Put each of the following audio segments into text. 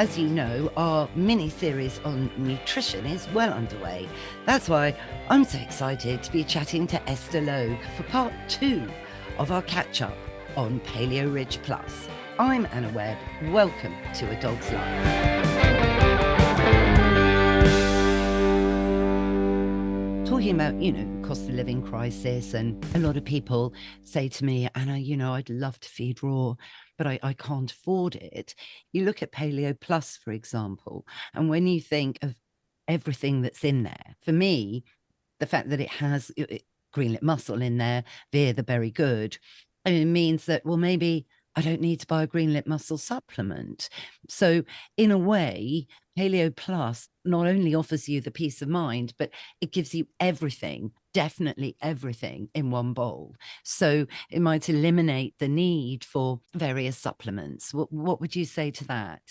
as you know, our mini-series on nutrition is well underway. That's why I'm so excited to be chatting to Esther Logue for part 2 of our catch-up on Paleo Ridge Plus. I'm Anna Webb. Welcome to A Dog's Life. Talking about, the cost of living crisis, and a lot of people say to me, Anna, I'd love to feed raw, but I can't afford it. You look at Paleo Plus, for example, and when you think of everything that's in there, for me, the fact that it has green lip mussel in there via the Berry Good, it means that, well, maybe I don't need to buy a green lip mussel supplement. So in a way, Paleo Plus not only offers you the peace of mind, but it gives you everything, definitely everything in one bowl. So it might eliminate the need for various supplements. What would you say to that?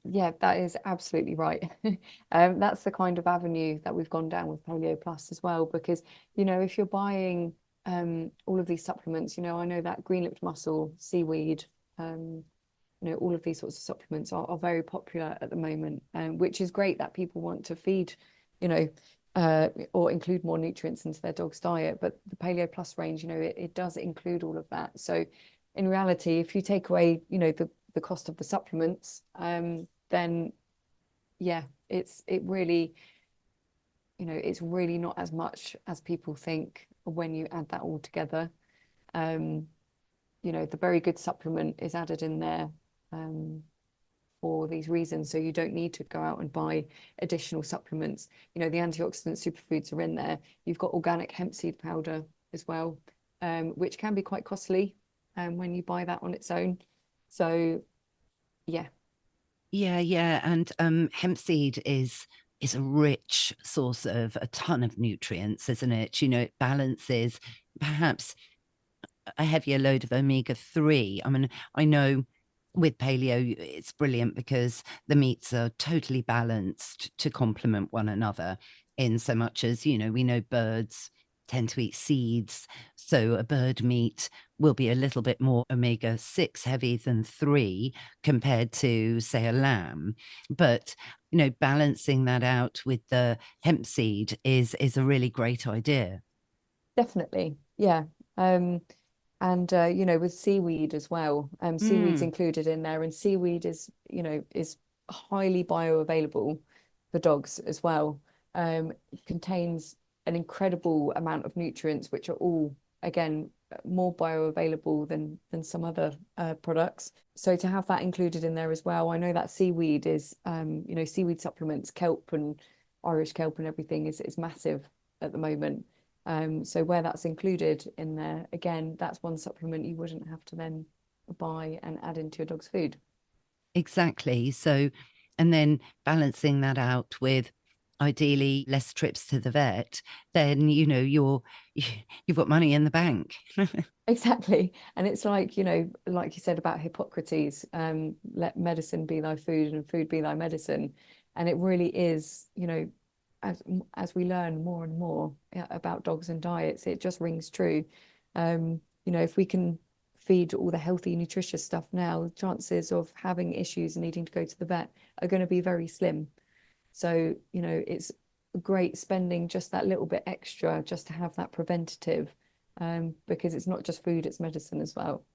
Yeah, that is absolutely right. That's the kind of avenue that we've gone down with Paleo Plus as well, because, if you're buying all of these supplements, I know that green-lipped mussel, seaweed, all of these sorts of supplements are very popular at the moment, which is great that people want to feed, or include more nutrients into their dog's diet. But the Paleo Plus range, it does include all of that. So in reality, if you take away, the cost of the supplements, then yeah, it's really not as much as people think when you add that all together. The Very Good supplement is added in there for these reasons, so you don't need to go out and buy additional supplements. The antioxidant superfoods are in there. You've got organic hemp seed powder as well, which can be quite costly when you buy that on its own. So yeah. And hemp seed is a rich source of a ton of nutrients, isn't it? It balances perhaps a heavier load of omega-3. I mean, I know with paleo it's brilliant because the meats are totally balanced to complement one another, in so much as, we know birds tend to eat seeds, so a bird meat will be a little bit more omega-6 heavy than 3 compared to, say, a lamb. But balancing that out with the hemp seed is a really great idea. Definitely, yeah. And with seaweed as well, seaweed's included in there, and seaweed is highly bioavailable for dogs as well. It contains an incredible amount of nutrients, which are all, again, more bioavailable than some other products. So to have that included in there as well, I know that seaweed is, seaweed supplements, kelp and Irish kelp and everything is massive at the moment. So where that's included in there, again, that's one supplement you wouldn't have to then buy and add into your dog's food. Exactly. So, and then balancing that out with ideally less trips to the vet, then you've got money in the bank. Exactly. And it's like, like you said about Hippocrates, let medicine be thy food and food be thy medicine. And it really is, as we learn more and more about dogs and diets, it just rings true. If we can feed all the healthy, nutritious stuff now, chances of having issues and needing to go to the vet are going to be very slim. So, it's great spending just that little bit extra just to have that preventative, because it's not just food, it's medicine as well.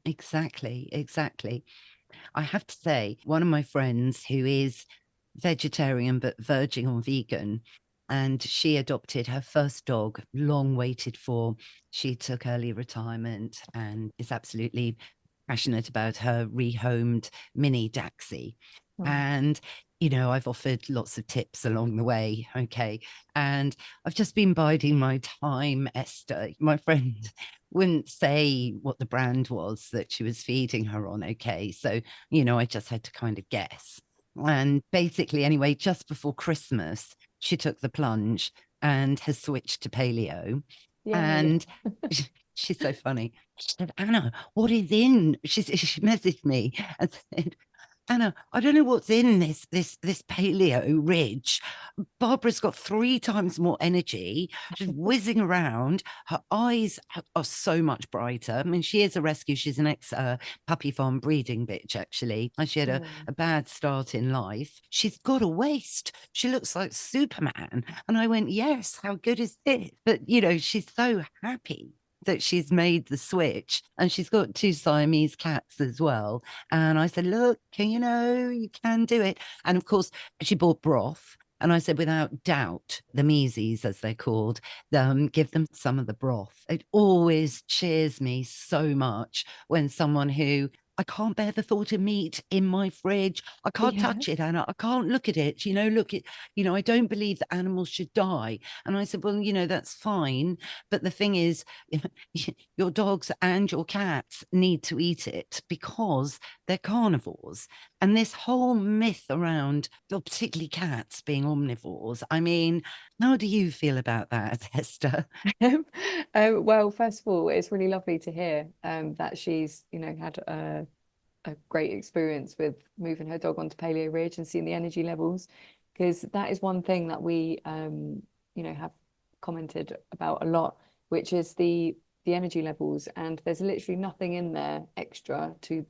Exactly. I have to say, one of my friends who is vegetarian but verging on vegan, and she adopted her first dog, long waited for. She took early retirement and is absolutely passionate about her rehomed mini Daxi. And I've offered lots of tips along the way. Okay. And I've just been biding my time, Esther. My friend wouldn't say what the brand was that she was feeding her on. Okay. So, I just had to kind of guess. And basically, anyway, just before Christmas, she took the plunge and has switched to paleo. Yay. And she's so funny. She said, Anna, what is in? She messaged me and said, Anna, I don't know what's in this paleo ridge. Barbara's got 3 times more energy. She's whizzing around. Her eyes are so much brighter. I mean, she is a rescue. She's an ex puppy farm breeding bitch, actually. And she had Oh. a bad start in life. She's got a waist. She looks like Superman. And I went, yes, how good is this? But, she's so happy that she's made the switch, and she's got 2 Siamese cats as well. And I said, look, you can do it. And of course, she bought broth. And I said, without doubt, the Measies, as they're called, give them some of the broth. It always cheers me so much when someone who I can't bear the thought of meat in my fridge. I can't Yeah. touch it, Anna. I can't look at it. Look at, I don't believe that animals should die. And I said, well, that's fine. But the thing is, your dogs and your cats need to eat it because they're carnivores. And this whole myth around, well, particularly cats being omnivores, I mean, how do you feel about that, Esther? Well, first of all, it's really lovely to hear that she's, had a great experience with moving her dog onto Paleo Ridge and seeing the energy levels, because that is one thing that we, have commented about a lot, which is the energy levels. And there's literally nothing in there extra to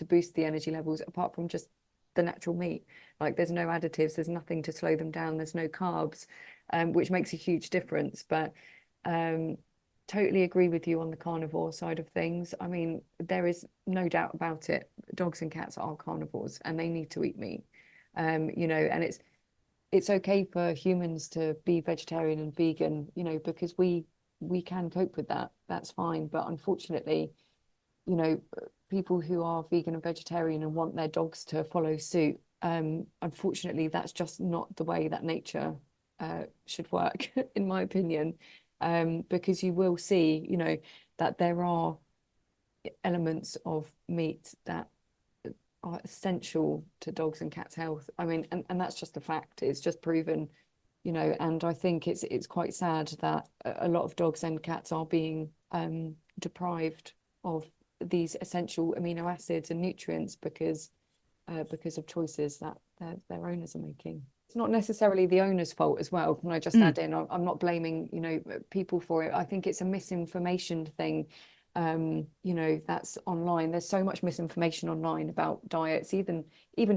boost the energy levels apart from just the natural meat. Like there's no additives, there's nothing to slow them down, there's no carbs, which makes a huge difference. But totally agree with you on the carnivore side of things. I mean, there is no doubt about it. Dogs and cats are carnivores and they need to eat meat. And it's okay for humans to be vegetarian and vegan, because we can cope with that. That's fine. But unfortunately, people who are vegan and vegetarian and want their dogs to follow suit, unfortunately, that's just not the way that nature should work, in my opinion. Because you will see, that there are elements of meat that are essential to dogs and cats' health. I mean, and that's just a fact. It's just proven, and I think it's quite sad that a lot of dogs and cats are being deprived of these essential amino acids and nutrients because of choices that their owners are making. It's not necessarily the owner's fault as well. Can I just add in? I'm not blaming, people for it. I think it's a misinformation thing, that's online. There's so much misinformation online about diets, even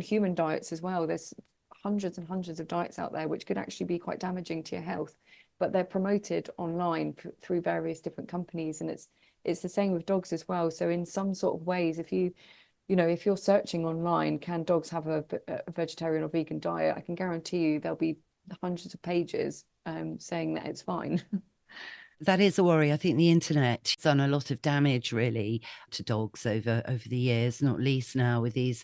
human diets as well. There's hundreds and hundreds of diets out there which could actually be quite damaging to your health, but they're promoted online through various different companies, and it's the same with dogs as well. So in some sort of ways, if you're searching online, can dogs have a vegetarian or vegan diet? I can guarantee you there'll be hundreds of pages saying that it's fine. That is a worry. I think the internet has done a lot of damage, really, to dogs over the years, not least now with these,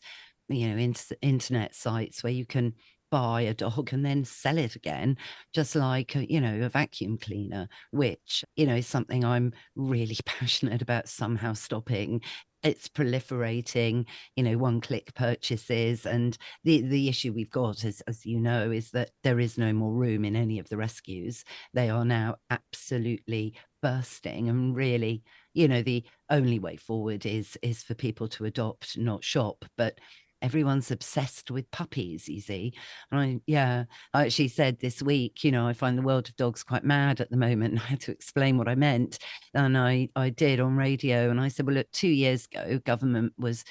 internet sites where you can buy a dog and then sell it again, just like, a vacuum cleaner, which, is something I'm really passionate about somehow stopping. It's proliferating, one-click purchases. And the issue we've got, as you know, is that there is no more room in any of the rescues. They are now absolutely bursting. And really, the only way forward is for people to adopt, not shop. But everyone's obsessed with puppies, you see. And I actually said this week, I find the world of dogs quite mad at the moment. And I had to explain what I meant. And I did on radio. And I said, well, look, 2 years ago, government was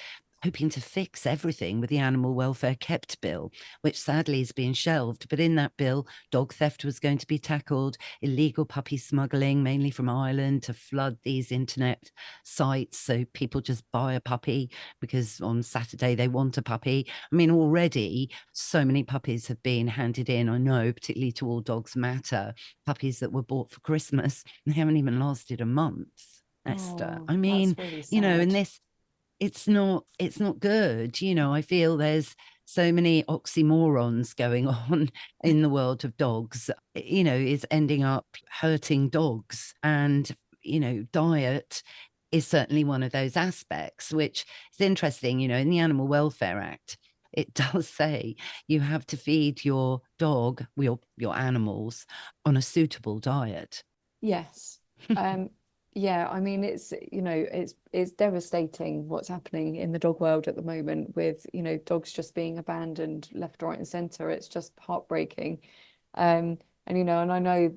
hoping to fix everything with the Animal Welfare Kept Bill, which sadly is being shelved. But in that bill, dog theft was going to be tackled, illegal puppy smuggling, mainly from Ireland, to flood these internet sites. So people just buy a puppy because on Saturday they want a puppy. I mean, already so many puppies have been handed in, I know, particularly to All Dogs Matter, puppies that were bought for Christmas. They haven't even lasted a month, Esther. Oh, I mean, that's really in sad. this, it's not good. I feel there's so many oxymorons going on in the world of dogs, is ending up hurting dogs. And, diet is certainly one of those aspects, which is interesting. In the Animal Welfare Act, it does say you have to feed your dog, your animals, on a suitable diet. Yes. Yeah, I mean, it's, it's devastating what's happening in the dog world at the moment with, dogs just being abandoned left, right, and center. It's just heartbreaking. And and I know,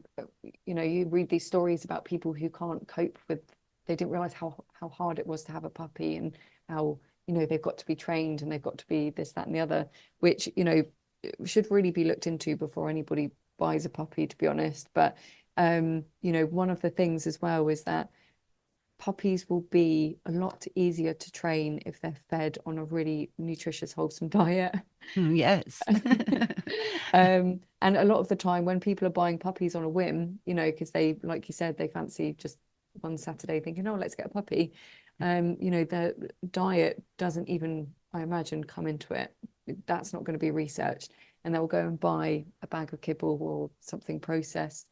you read these stories about people who can't cope with, they didn't realize how hard it was to have a puppy, and how, they've got to be trained, and they've got to be this, that, and the other, which, should really be looked into before anybody buys a puppy, to be honest. But one of the things as well is that puppies will be a lot easier to train if they're fed on a really nutritious, wholesome diet. Yes. And a lot of the time when people are buying puppies on a whim, because they, like you said, they fancy just one Saturday thinking, oh, let's get a puppy. The diet doesn't even, I imagine, come into it. That's not going to be researched. And they'll go and buy a bag of kibble or something processed,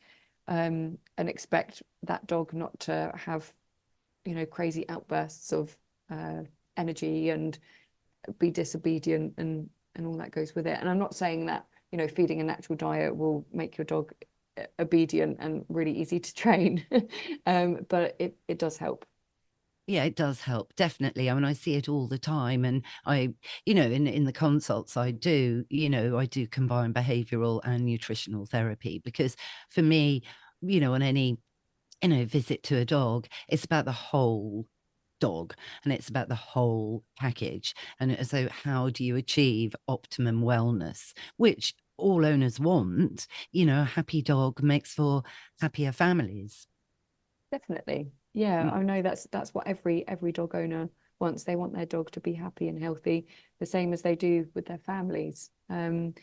and expect that dog not to have, crazy outbursts of energy and be disobedient, and all that goes with it. And I'm not saying that, feeding a natural diet will make your dog obedient and really easy to train, but it does help. Yeah, it does help, definitely. I mean, I see it all the time. And in the consults I do, I do combine behavioral and nutritional therapy, because for me, on any, visit to a dog, it's about the whole dog, and it's about the whole package. And so how do you achieve optimum wellness, which all owners want? A happy dog makes for happier families. Definitely. Yeah, Mm. I know that's what every dog owner wants. They want their dog to be happy and healthy, the same as they do with their families. And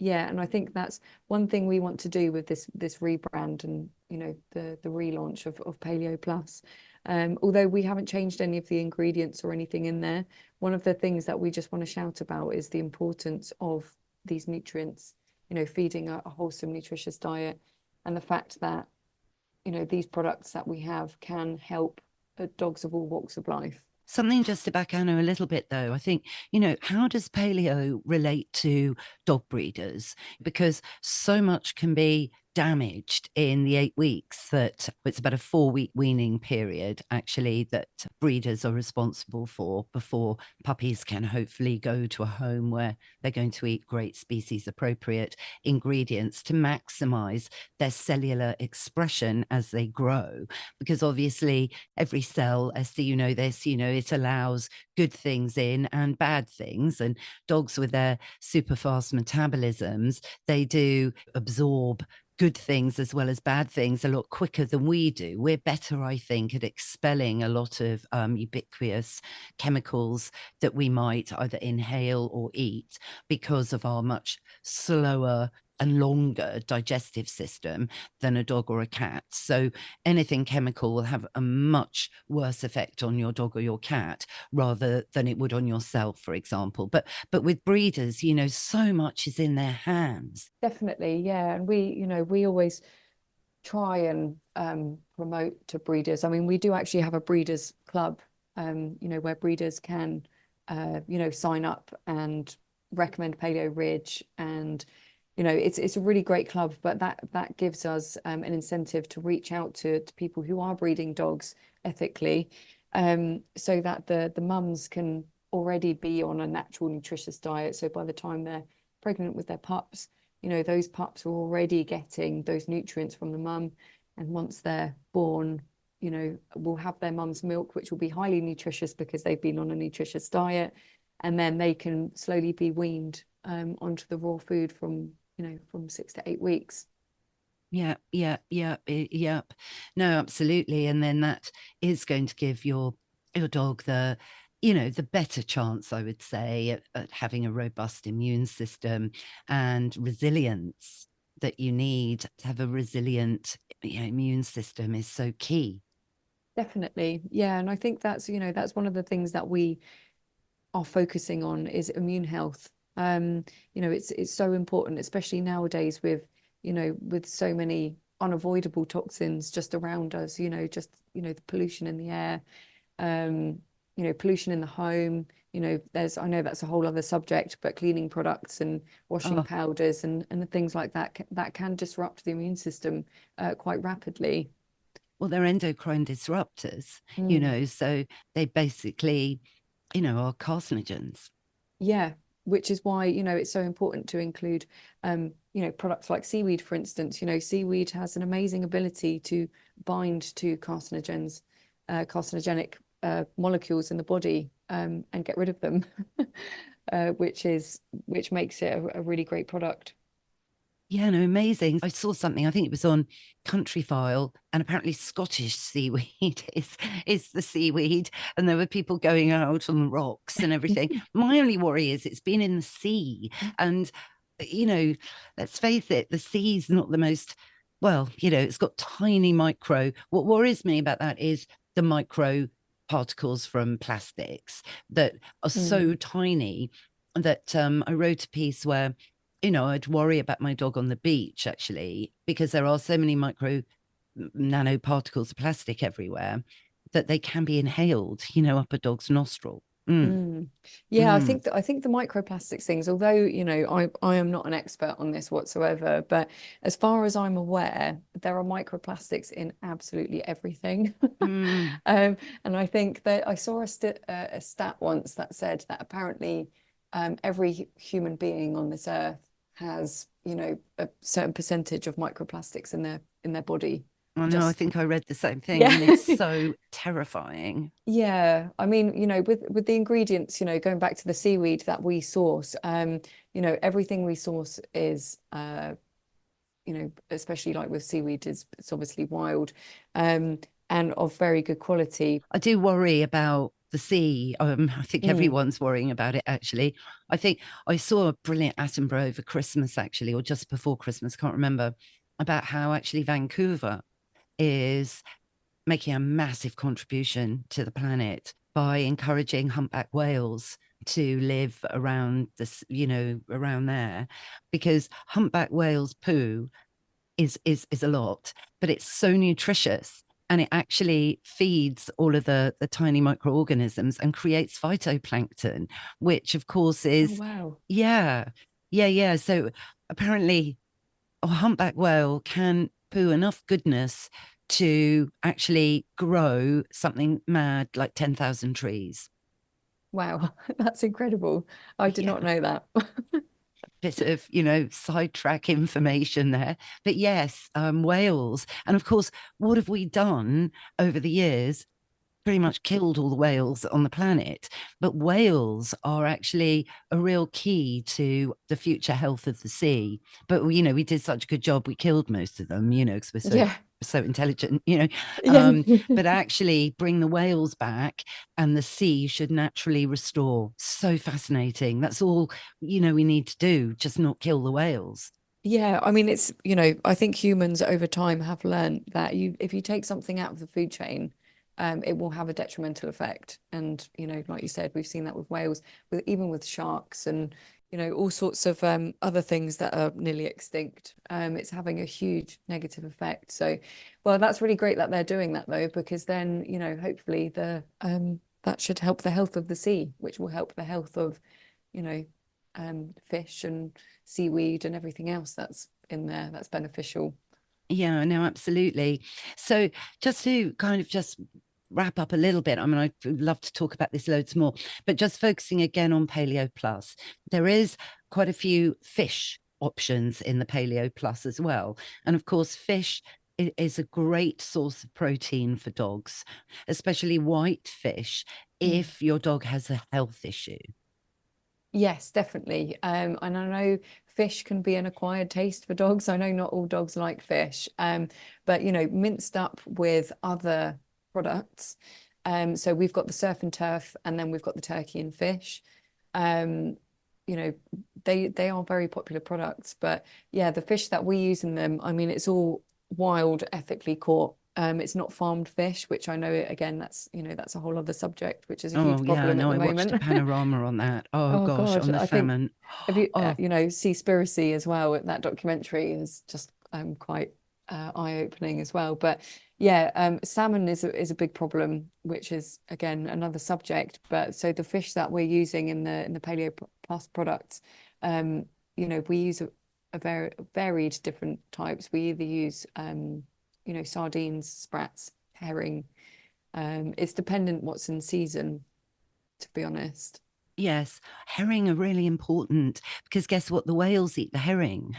yeah, and I think that's one thing we want to do with this rebrand, and the relaunch of Paleo Plus. Although we haven't changed any of the ingredients or anything in there, one of the things that we just want to shout about is the importance of these nutrients, feeding a wholesome, nutritious diet, and the fact that these products that we have can help dogs of all walks of life. Something just to back Anna a little bit, though. I think, how does paleo relate to dog breeders? Because so much can be damaged in the 8 weeks, that it's about a 4-week weaning period, actually, that breeders are responsible for before puppies can hopefully go to a home where they're going to eat great species appropriate ingredients to maximize their cellular expression as they grow. Because obviously, every cell, Esther, this, it allows good things in and bad things. And dogs with their super fast metabolisms, they do absorb good things as well as bad things a lot quicker than we do. We're better, I think, at expelling a lot of ubiquitous chemicals that we might either inhale or eat, because of our much slower and longer digestive system than a dog or a cat. So anything chemical will have a much worse effect on your dog or your cat rather than it would on yourself, for example. But with breeders, so much is in their hands. Definitely, yeah. And we always try and promote to breeders. I mean, we do actually have a breeders club, where breeders can, sign up and recommend Paleo Ridge, and it's a really great club. But that gives us an incentive to reach out to people who are breeding dogs ethically, so that the mums can already be on a natural, nutritious diet. So by the time they're pregnant with their pups, those pups are already getting those nutrients from the mum. And once they're born, will have their mum's milk, which will be highly nutritious because they've been on a nutritious diet. And then they can slowly be weaned onto the raw food from 6 to 8 weeks. Yeah, yeah, yeah, yep. No, absolutely. And then that is going to give your dog the better chance, I would say, at having a robust immune system and resilience that you need to have a resilient immune system is so key. Definitely. Yeah. And I think that's one of the things that we are focusing on is immune health. It's so important, especially nowadays with so many unavoidable toxins just around us, the pollution in the air, pollution in the home. I know that's a whole other subject, but cleaning products and washing Oh, powders and the things like that that can disrupt the immune system quite rapidly. Well, they're endocrine disruptors, Mm. so they basically, are carcinogens. Yeah, which is why, it's so important to include, products like seaweed, for instance. Seaweed has an amazing ability to bind to carcinogenic molecules in the body, and get rid of them, which makes it a really great product. Yeah, no, amazing. I saw something, I think it was on Country File, and apparently Scottish seaweed is the seaweed. And there were people going out on the rocks and everything. My only worry is it's been in the sea. And, you know, let's face it, the sea's not the most, well, it's got tiny micro. What worries me about that is the micro particles from plastics that are so Mm. tiny that I wrote a piece where I'd worry about my dog on the beach actually, because there are so many micro nanoparticles of plastic everywhere that they can be inhaled, up a dog's nostril. Mm, Mm. Yeah, mm, I think the microplastics things, although, I am not an expert on this whatsoever, but as far as I'm aware, there are microplastics in absolutely everything. mm. And I think that I saw a stat once that said that apparently, every human being on this earth has, a certain percentage of microplastics in their body. I know, I Just think I read the same thing, yeah. and it's so terrifying. Yeah, I mean, with the ingredients, going back to the seaweed that we source, everything we source is, especially like with seaweed, it's obviously wild, and of very good quality. I do worry about the sea. I think Mm. everyone's worrying about it, actually. I think I saw a brilliant Attenborough over Christmas, actually, or just before Christmas, can't remember, about how actually Vancouver is making a massive contribution to the planet by encouraging humpback whales to live around this, around there, because humpback whales poo is a lot, but it's so nutritious, and it actually feeds all of the tiny microorganisms and creates phytoplankton, which of course Oh, is, wow. yeah, yeah. So apparently a humpback whale can poo enough goodness to actually grow something mad like 10,000 trees. Wow, that's incredible. I did Yeah, not know that. bit of, sidetrack information there. But yes, whales. And of course, what have we done over the years? Pretty much killed all the whales on the planet. But whales are actually a real key to the future health of the sea. But we did such a good job. We killed most of them, because we're Yeah. so intelligent, Yeah. but actually bring the whales back and the sea should naturally restore. So fascinating. That's all, we need to do, just not kill the whales. Yeah, I mean, it's, I think humans over time have learned that if you take something out of the food chain, it will have a detrimental effect. And, like you said, we've seen that with whales, even with sharks and, all sorts of other things that are nearly extinct. It's having a huge negative effect. So, well, that's really great that they're doing that though, because then, hopefully that should help the health of the sea, which will help the health of, you know, fish and seaweed and everything else that's in there that's beneficial. Yeah, no, absolutely. So just to kind of just wrap up a little bit, I mean, I'd love to talk about this loads more, but just focusing again on Paleo Plus, there is quite a few fish options in the Paleo Plus as well. And of course, fish is a great source of protein for dogs, especially white fish, Mm. if your dog has a health issue. Yes, definitely. And I know fish can be an acquired taste for dogs. I know not all dogs like fish, but minced up with other products. So we've got the surf and turf, and then we've got the turkey and fish. Um, you know, they are very popular products, but yeah, the fish that we use in them, I mean, it's all wild, ethically caught. It's not farmed fish, which I know again, that's a whole other subject, which is a Oh, huge yeah, problem at no, the I watched a moment. panorama on that. Oh, Oh gosh, God, on the I think salmon. have you Oh, Seaspiracy as well. That documentary is just quite eye-opening as well. But yeah, salmon is a big problem, which is again another subject. But so the fish that we're using in the Paleo Plus products, we use a very varied different types. We either use sardines, sprats, herring. It's dependent what's in season, to be honest. Yes, herring are really important because guess what? The whales eat the herring.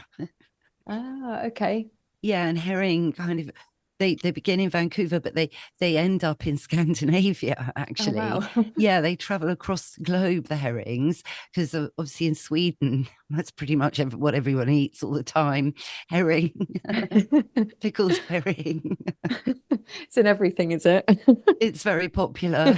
Ah, okay. Yeah, and herring kind of they begin in Vancouver, but they end up in Scandinavia, Oh, actually. wow. Yeah, they travel across the globe, the herrings, because obviously in Sweden, that's pretty much what everyone eats all the time. Herring, pickled herring. It's in everything, is it? It's very popular.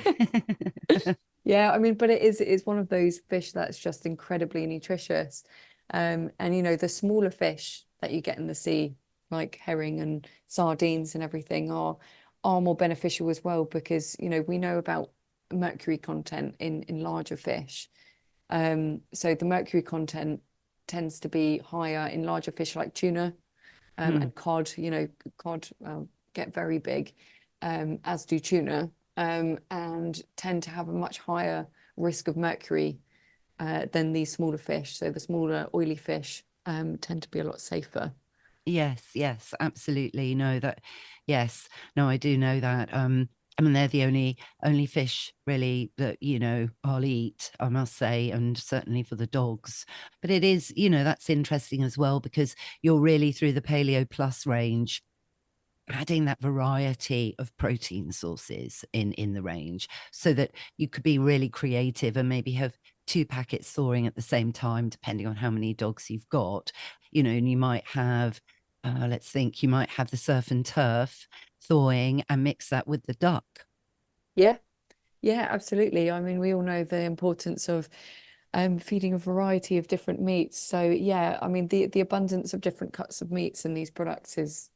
Yeah, I mean, but it's one of those fish that's just incredibly nutritious. And the smaller fish that you get in the sea, like herring and sardines and everything, are more beneficial as well because we know about mercury content in larger fish. So the mercury content tends to be higher in larger fish like tuna, Mm, and cod. Cod get very big, as do tuna, and tend to have a much higher risk of mercury than these smaller fish. So the smaller oily fish tend to be a lot safer. yes, yes, absolutely. No, that yes. No, I do know that. I mean, they're the only fish really that, I'll eat, I must say, and certainly for the dogs. But it is, that's interesting as well because you're really through the Paleo Plus range adding that variety of protein sources in the range so that you could be really creative and maybe have two packets thawing at the same time depending on how many dogs you've got, and you might have let's think, you might have the surf and turf thawing and mix that with the duck. Yeah, yeah, absolutely. I mean, we all know the importance of feeding a variety of different meats. So yeah, I mean the abundance of different cuts of meats in these products is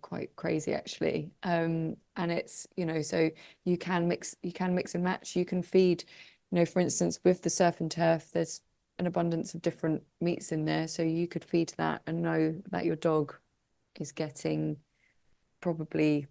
quite crazy actually. And it's, so you can mix and match. You can feed, for instance, with the surf and turf, there's an abundance of different meats in there. So you could feed that and know that your dog is getting probably,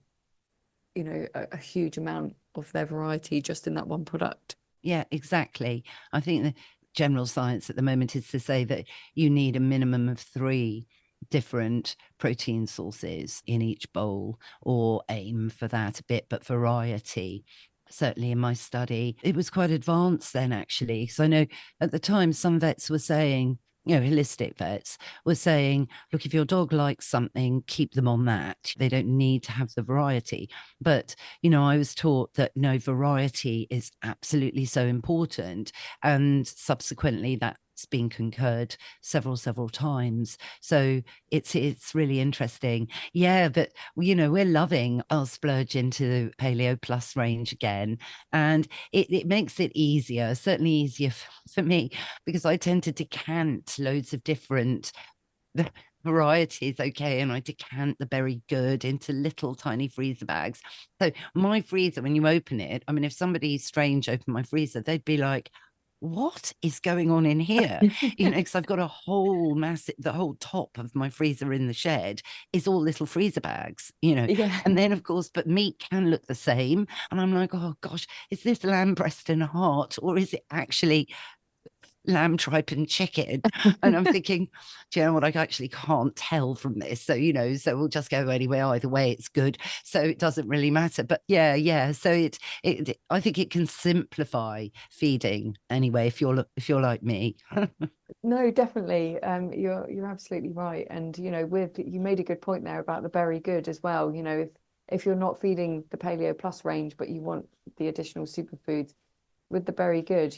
a huge amount of their variety just in that one product. Yeah, exactly. I think the general science at the moment is to say that you need a minimum of three different protein sources in each bowl, or aim for that a bit, but variety. Certainly in my study, it was quite advanced then, actually. So I know at the time some vets were saying, holistic vets were saying, look, if your dog likes something, keep them on that. They don't need to have the variety. But I was taught that no, variety is absolutely so important. And subsequently, that's been concurred several times. So it's really interesting. Yeah, but we're loving our splurge into the Paleo Plus range again. And it makes it easier, certainly easier for me, because I tend to decant loads of different the varieties, okay, and I decant the Berry Good into little tiny freezer bags. So my freezer, when you open it, I mean, if somebody strange opened my freezer, they'd be like, what is going on in here? Because I've got a whole massive, the whole top of my freezer in the shed is all little freezer bags. Yeah. And then, of course, but meat can look the same. And I'm like, oh gosh, is this lamb breast and heart, or is it actually lamb tripe and chicken? And I'm thinking, do you know what? I actually can't tell from this. So, so we'll just go anyway. Either way, it's good. So it doesn't really matter. But yeah. So I think it can simplify feeding anyway, if you're like me. No, definitely. You're absolutely right. And you made a good point there about the Berry Good as well. If you're not feeding the Paleo Plus range, but you want the additional superfoods, with the Berry Good,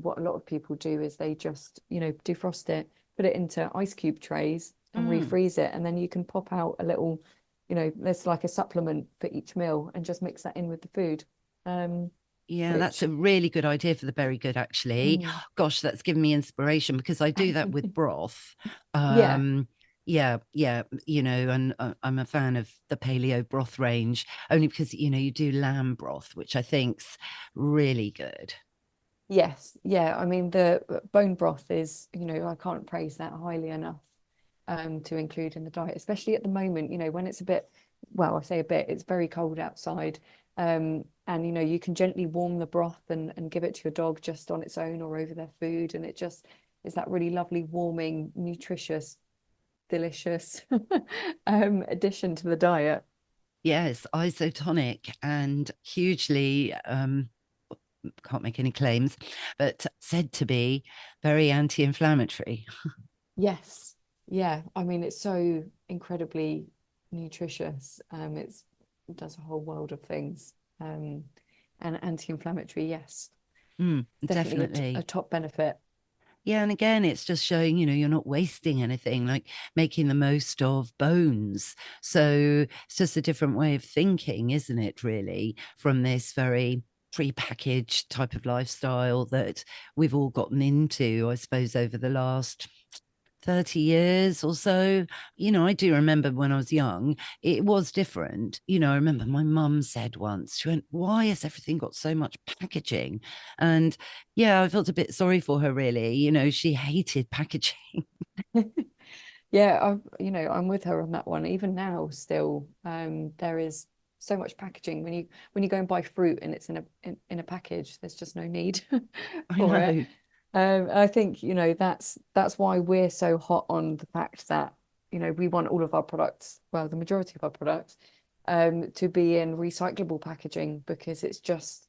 what a lot of people do is they just, defrost it, put it into ice cube trays and Mm. refreeze it. And then you can pop out a little, there's like a supplement for each meal and just mix that in with the food. Yeah, that's Which, a really good idea for the Berry Good, actually. mm, Gosh, that's given me inspiration because I do that with broth. yeah, Yeah, and I'm a fan of the paleo broth range only because, you do lamb broth, which I think's really good. yes, yeah. I mean, the bone broth is, I can't praise that highly enough, to include in the diet, especially at the moment, when it's a bit, well, I say a bit, it's very cold outside. And you can gently warm the broth and give it to your dog just on its own or over their food. And it just is that really lovely, warming, nutritious delicious addition to the diet. Yes, isotonic and hugely, can't make any claims, but said to be very anti-inflammatory. Yes. Yeah. I mean, it's so incredibly nutritious. It does a whole world of things. And anti-inflammatory, yes. Definitely Definitely. a top benefit. Yeah, and again, it's just showing, you're not wasting anything, like making the most of bones. So it's just a different way of thinking, isn't it, really, from this very pre-packaged type of lifestyle that we've all gotten into, I suppose, over the last 30 years or so. I do remember when I was young, it was different. I remember my mum said once, she went, "Why has everything got so much packaging?" And yeah, I felt a bit sorry for her, really. She hated packaging. Yeah, I'm with her on that one. Even now, still, there is so much packaging. When you go and buy fruit and it's in a package, there's just no need I for it. know. I think, that's why we're so hot on the fact that, we want all of our products, well, the majority of our products, to be in recyclable packaging, because it's just,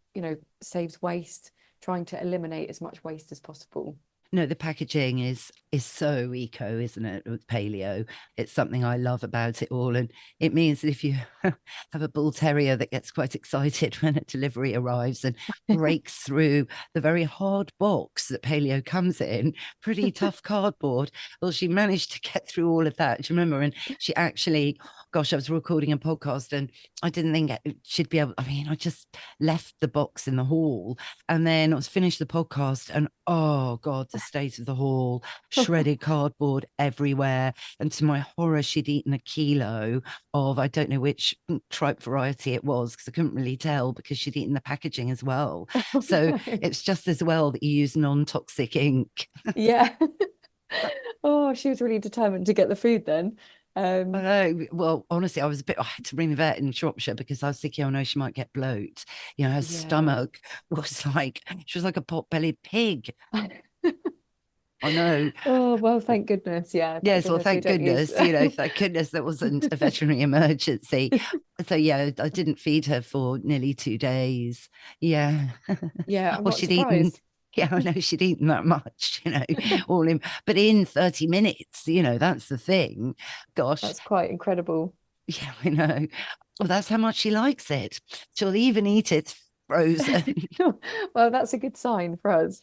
saves waste, trying to eliminate as much waste as possible. No, the packaging is so eco, isn't it, with paleo? It's something I love about it all. And it means that if you have a bull terrier that gets quite excited when a delivery arrives and breaks through the very hard box that paleo comes in, pretty tough cardboard. Well, she managed to get through all of that. Do you remember? And she actually, gosh, I was recording a podcast and I didn't think she'd be able, I just left the box in the hall and then I was finished the podcast and oh God, the state of the hall, shredded cardboard everywhere. And to my horror, she'd eaten a kilo of, I don't know which tripe variety it was, because I couldn't really tell because she'd eaten the packaging as well. Oh, So no. it's just as well that you use non-toxic ink. Yeah. Oh, she was really determined to get the food then. I know. Well, honestly, I had to ring the vet in Shropshire because I was thinking, oh no, she might get bloat. Her Yeah. stomach was like, she was like a pot-bellied pig. I know. Oh, well, thank goodness. Yeah, thank Yes, well, goodness we thank don't use. goodness, thank goodness there wasn't a veterinary emergency. So yeah, I didn't feed her for nearly 2 days. Yeah. Yeah, I'm Well, not she'd eaten, surprised. yeah, I know she'd eaten that much, but in 30 minutes, that's the thing. Gosh, That's quite incredible. yeah, I know. Well, that's how much she likes it. She'll even eat it frozen. Well, that's a good sign for us.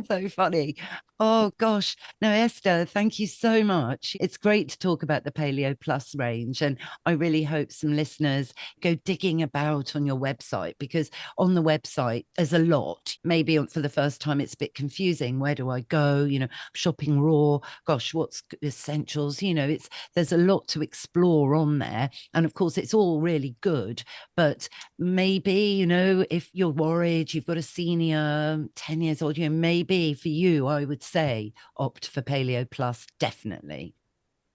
So funny. Oh gosh. No, Esther, thank you so much. It's great to talk about the Paleo Plus range. And I really hope some listeners go digging about on your website, because on the website, there's a lot. Maybe for the first time, it's a bit confusing. Where do I go? Shopping raw. Gosh, what's essentials? There's a lot to explore on there. And of course, it's all really good. But maybe, if you're worried, you've got a senior 10 years old, maybe for you, I would say opt for Paleo Plus, definitely.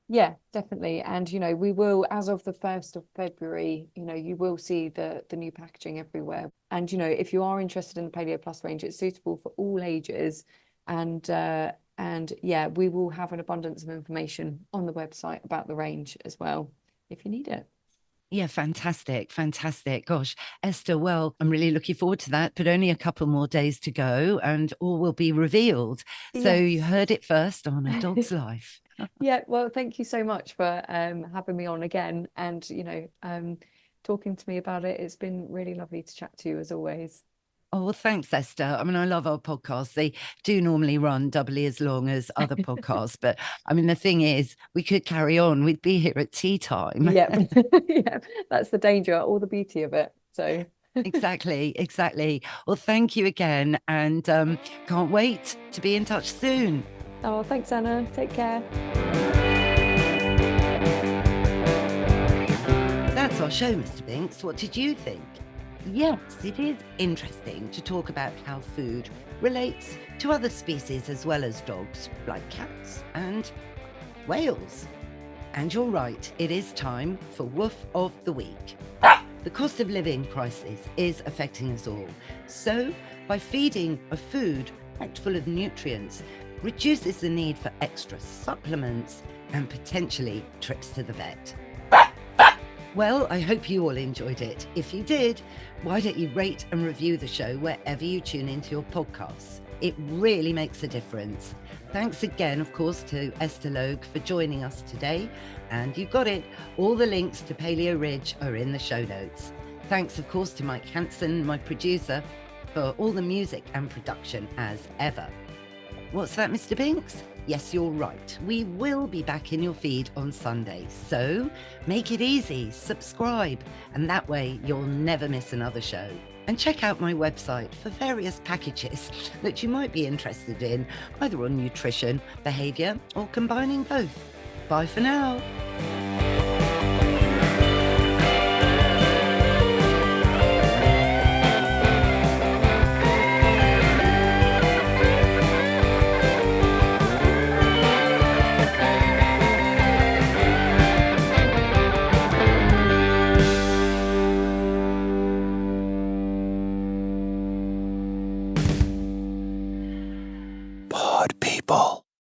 Yeah, definitely. And, we will, as of the 1st of February, you will see the new packaging everywhere. And, if you are interested in the Paleo Plus range, it's suitable for all ages. And yeah, we will have an abundance of information on the website about the range as well, if you need it. Yeah, fantastic. Gosh, Esther, well, I'm really looking forward to that, but only a couple more days to go and all will be revealed. So you Yes. heard it first on A Dog's Life. Yeah, well, thank you so much for having me on again and, talking to me about it. It's been really lovely to chat to you as always. Oh, well, thanks, Esther. I love our podcasts. They do normally run doubly as long as other podcasts. But the thing is, we could carry on. We'd be here at tea time. Yeah, yeah, that's the danger, all the beauty of it. So Exactly. Well, thank you again. And can't wait to be in touch soon. oh, thanks, Anna. Take care. That's our show, Mr. Binks. What did you think? Yes, it is interesting to talk about how food relates to other species as well as dogs, like cats and whales. And you're right, it is time for Woof of the Week. The cost of living crisis is affecting us all. So, by feeding a food packed full of nutrients, reduces the need for extra supplements and potentially trips to the vet. Well, I hope you all enjoyed it. If you did, why don't you rate and review the show wherever you tune into your podcasts? It really makes a difference. Thanks again, of course, to Esther Logue for joining us today. And you got it, all the links to Paleo Ridge are in the show notes. Thanks, of course, to Mike Hansen, my producer, for all the music and production as ever. What's that, Mr. Binks? Yes, you're right. We will be back in your feed on Sunday. So make it easy, subscribe, and that way you'll never miss another show. And check out my website for various packages that you might be interested in, either on nutrition, behavior, or combining both. Bye for now. Pod people.